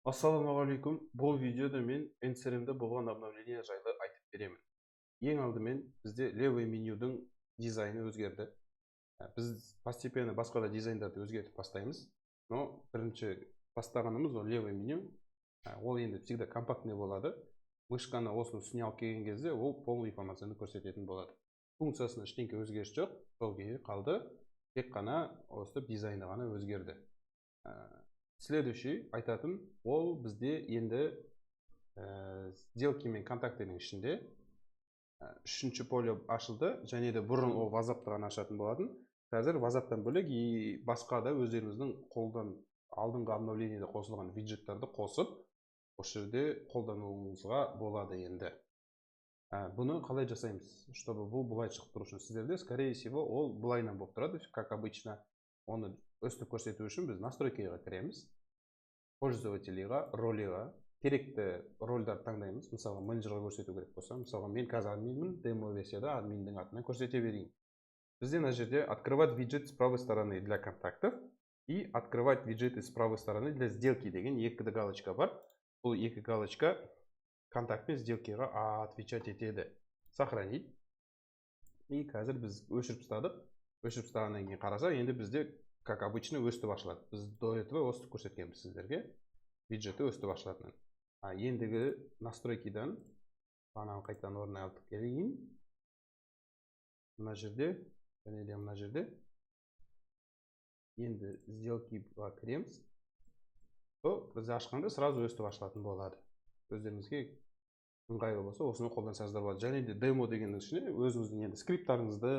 Ассалаумағалейкум. Бұл видеода мен NCRM-де болған обновление жайлы айтып беремін. Ең алдымен бізде левый менюдің дизайны өзгерді. Біз постепенно басқа да дизайндарды өзгертіп бастаймыз. Но бірінші бастағанымыз ол левый меню. Ол енді всегда компактный болады. Мышканы осыны үстіне алып келген кезде ол полный информацияны көрсететін болады. Функциясында ештеңе өзгеріс жоқ. Сол күйі қалды. Тек қана осы дизайны ғана өзгерді. Следующий айтатын ол бізде енді сделки мен контактінің ішінде үшінші поле ашылды, және де бұрын ол WhatsApp-ты ғана ашатын болатын. Қазір WhatsApp-тан бөлек и басқа да өздеріңіздің қолдан алдыңғы обновлениеде қосылған виджеттарды қосып, осы жерде қолдануыңызға болады енді. Бұны қалай жасаймыз? Чтобы бұл былай шығып тұру үшін сіздерде, скорее всего, ол былайынан болып тұрады, как обычно. Оны өстіп көрсету үшін біз настройкаға кіреміз. Пользователіға, ролиға керекті рольдарды таңдаймыз. Мысалы, менеджерға көрсету керек болса, мысалы, мен қазір админмін, демо версияда админдің атынан көрсете берейін. Бізде на жерде открывать виджет с правой стороны для контактов и открывать виджеты с правой стороны для сделки деген екі галочка бар. Бұл екі галочка контакт пен сделкаға отвечать етеді. Сохранить. И қазір біз өшіріп тастадық. Өшіріп тастағаннан кейін қараса, енді бізде как обычно өстіп ашылады. Біз до этого өстіп көрсеткенбіз сіздерге. Виджеті өстіп ашылатын. Ендігі настройкидан ананы қайтадан орнына алып келейін. Мына жерде, және де мына жерде енді сделкиға кіреміз. Біз ашқанда сразу өстіп ашылатын болады. Өздеріңізге ыңғайлы болса, осыны қолдансаңыздар болады. Және де демо дегеннің ішіне өзіңіздің енді скриптарыңызды,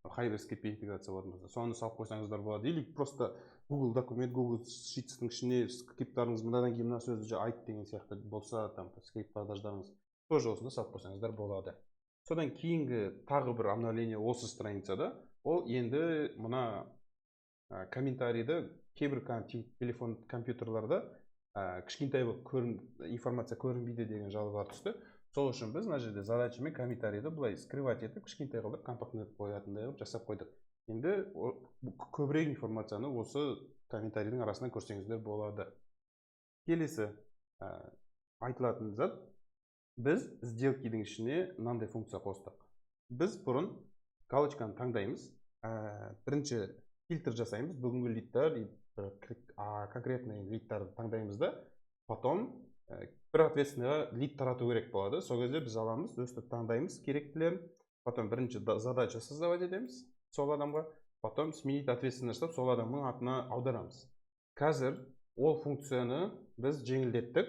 Hyperscape интеграция болатын, соны салып қойсаңыздар болады. Или просто Google документ, Google Sheets'тің ішіне скриптарыңыз мынадан кейін мына сөзді айт деген сияқты болса, там скрипт бағдардарыңыз тоже осында салып қойсаңыздар болады. Содан кейінгі тағы бір обновление осы страницада, ол енді мына комментарийді кейбір телефон компьютерларда кішкентай болып информация көрінбейді деген жалобалар түсті. Сол үшін біз мына жерде задача мен комментарийді былай скрывать етіп, кішкентай қылып компактный етіп қоятындай қылып жасап қойдық. Енді көбірек информацияны осы комментарийдің арасынан көрсеңіздер болады. Келесі айтылатын зат, біз сделкидің ішіне мынандай функция қостық. Біз бұрын галочканы таңдаймыз, бірінші фильтр жасаймыз, бүгінгі лидтар, конкретный лидтарды таңдаймыз да, потом бір ответственныйға лид тарату керек болады. Сол кезде біз аламыз, өстіп таңдаймыз керектілерін, потом бірінші задача создавать етеміз сол адамға, потом сменить ответственность жасап, сол адамның атына аударамыз. Қазір ол функцияны біз жеңілдеттік.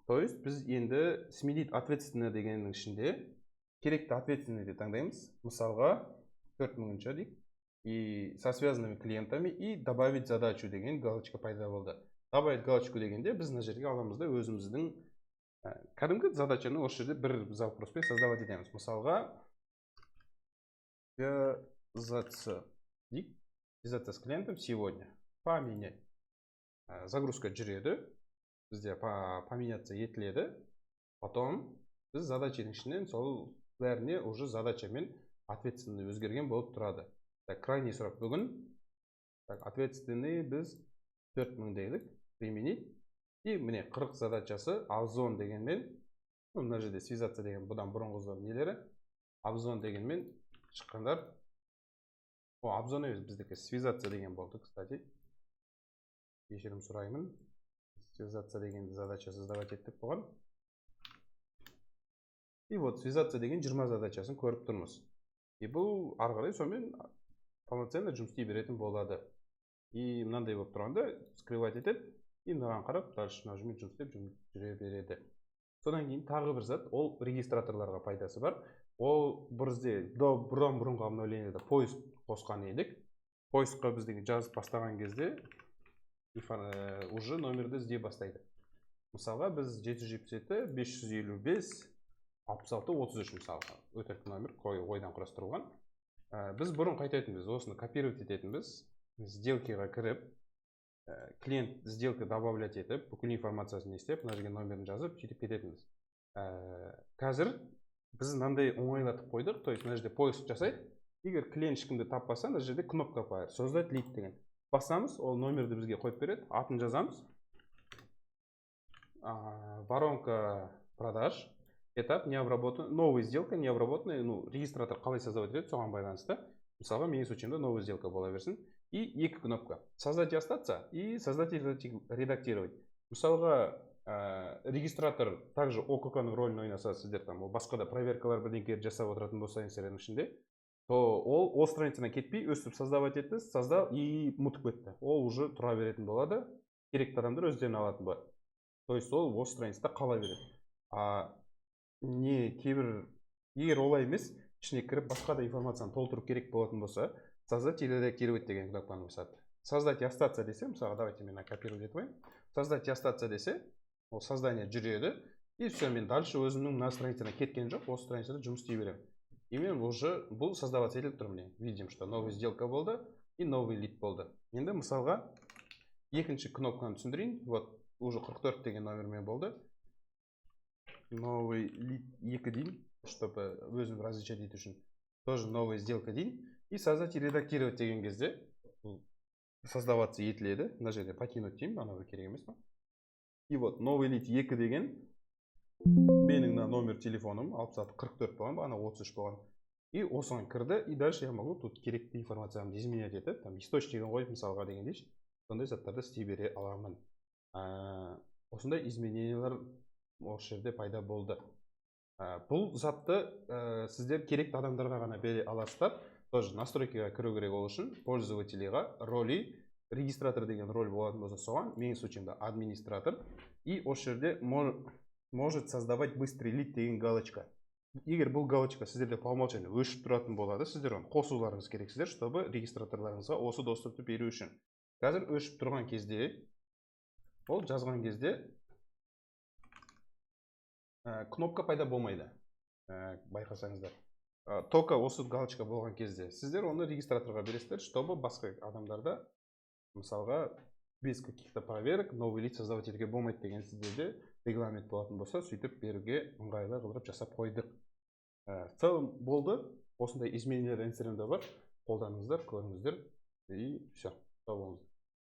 То есть біз енді сменить ответственный дегеннің ішінде керекті ответственныйді таңдаймыз. Мысалға 4000-ші дейік. И со связанными клиентами и добавить задачу деген галочка пайда болды. Добавить галочку дегенде біз мына жерге аламыз да өзіміздің кәдімгі задачаны осы жерде бір запроспен создавать етеміз. Мысалға связаться с клиентом сегодня. Поменять. Загрузка жүреді. Бізде поменяться етіледі. Потом біз задачаның ішінен сол бәріне уже задачамен ответственный өзгерген болып тұрады. Крайний срок бүгін. Ответственный біз 4000 дейлік. Применить. И міне 40 задачасы обзон дегенмен, мына жерде связаться деген бұдан бұрынғы нелері, обзон дегенмен шыққандар. Обзон емес, біздікі связаться деген болды, кстати. Кешірім сұраймын. Связаться деген задача создавать еттік болған. И вот связаться деген 20 задачасын көріп тұрмыз. И бұл арғарай сонымен полноценно жұмыс істей беретін болады. И мынандай болып тұрғанда скрывать етеді. И мынаған қарап, дальше нажиммен жұмыс істеп жүре береді. Содан кейін тағы бір зат, ол регистраторларға пайдасы бар. Ол бізде бұрын бұрынғы обновлениеде поиск қосқан едік. Поискқа біздегі жазып бастаған кезде уже номерді іздей бастайды. Мысалға біз 777 555 66 33 мысалға өтірік номер ойдан құрастырылған. Біз бұрын қайтетінбіз, осыны копировать ететінбіз, сделкаға кіріп, клиент сделка добавлять етіп, бүкіл информациясын естеп, мына жерге номерін жазып, жетіп кететінбіз. Қазір біз мынандай оңайлатып қойдық, то есть мына жерде поиск жасайды. Егер клиент ешкімді таппаса, мына жерде кнопка бар, создать лид деген. Басамыз, ол номерді бізге қойып береді, атын жазамыз. воронка продаж, этап необработанный, новая сделка, необработанный, ну, регистратор қалай создавать етеді, соған байланысты. Мысалға, менің случаимда новая сделка бола берсін. И екі кнопка. Создать и остаться, и создать и редактировать. Мысалға, регистратор также ОКК-ның ролін ойнаса, сіздер там басқа да проверкалар бірдеңкелер жасап отыратын болса инстаграмның ішінде, то ол страницадан кетпей өстіп создавать етті, создал и ұмытып кетті. Ол уже тұра беретін болады. Керекті адамдар өздеріне алатын болады. То есть ол осы страницада қала береді. Не кейбір, егер олай емес, ішіне кіріп басқа да информацияны толтырып керек болатын болса, создать и редактировать деген кнопканы басады. Создать и остаться десе, мысалы, давайте мен копировать етіп алайын. Создать и остаться десе, ол создание жүреді, и все, мен дальше өзімнің мына страницадан кеткен жоқ, осы страницада жұмыс істей беремін. И мен уже бұл создаваться етіп тұрмын. Видим, что новая сделка болды и новый лид болды. Енді мысалға екінші кнопканы түсіндірейін. Вот уже 44 деген номермен болды. Новый лид 2 дейін, чтобы өзім различать ету үшін. Тоже новая сделка дейін. И создать и редактировать деген кезде создаваться етіледі. Мына жерде покинуть деймін, анау керек емес па? И вот новый лид 2 деген менің номер телефоным 6644 болған ба, ана 33 болған. И осыған кірді, и дальше я могу тут керекті информациямды изменять етіп, там источнигін қойып мысалға деген дейші. Сондай заттарды істей бере аламын. Осындай изменениялар осы жерде пайда болды. Бұл затты сіздер керекті адамдарға ғана бере аласыздар. Тоже настройкаға кіру керек ол үшін пользователіға роли, регистратор деген роль болатын болса соған, менің случаимда администратор, и осы жерде может создавать быстрый лид деген галочка. Егер бұл галочка сіздерде по умолчанию өшіп тұратын болады, сіздер оны қосуларыңыз керексіздер, чтобы регистраторларыңызға осы доступты беру үшін. Қазір өшіп тұрған кезде, ол жазған кезде кнопка пайда болмайды. Байқасаңыздар. Только осы галочка болған кезде сіздер оны регистраторға бересіздер, чтобы басқа адамдарда, мысалға, без каких-то проверок новый лид создавать етуге болмайды деген сіздерде регламент болатын болса, сөйтіп беруге ыңғайлы қылдырып жасап қойдық. В целом болды. Осындай изменениялар инстаграмда бар. Қолданыңыздар, көріңіздер и все. Сау болыңыздар.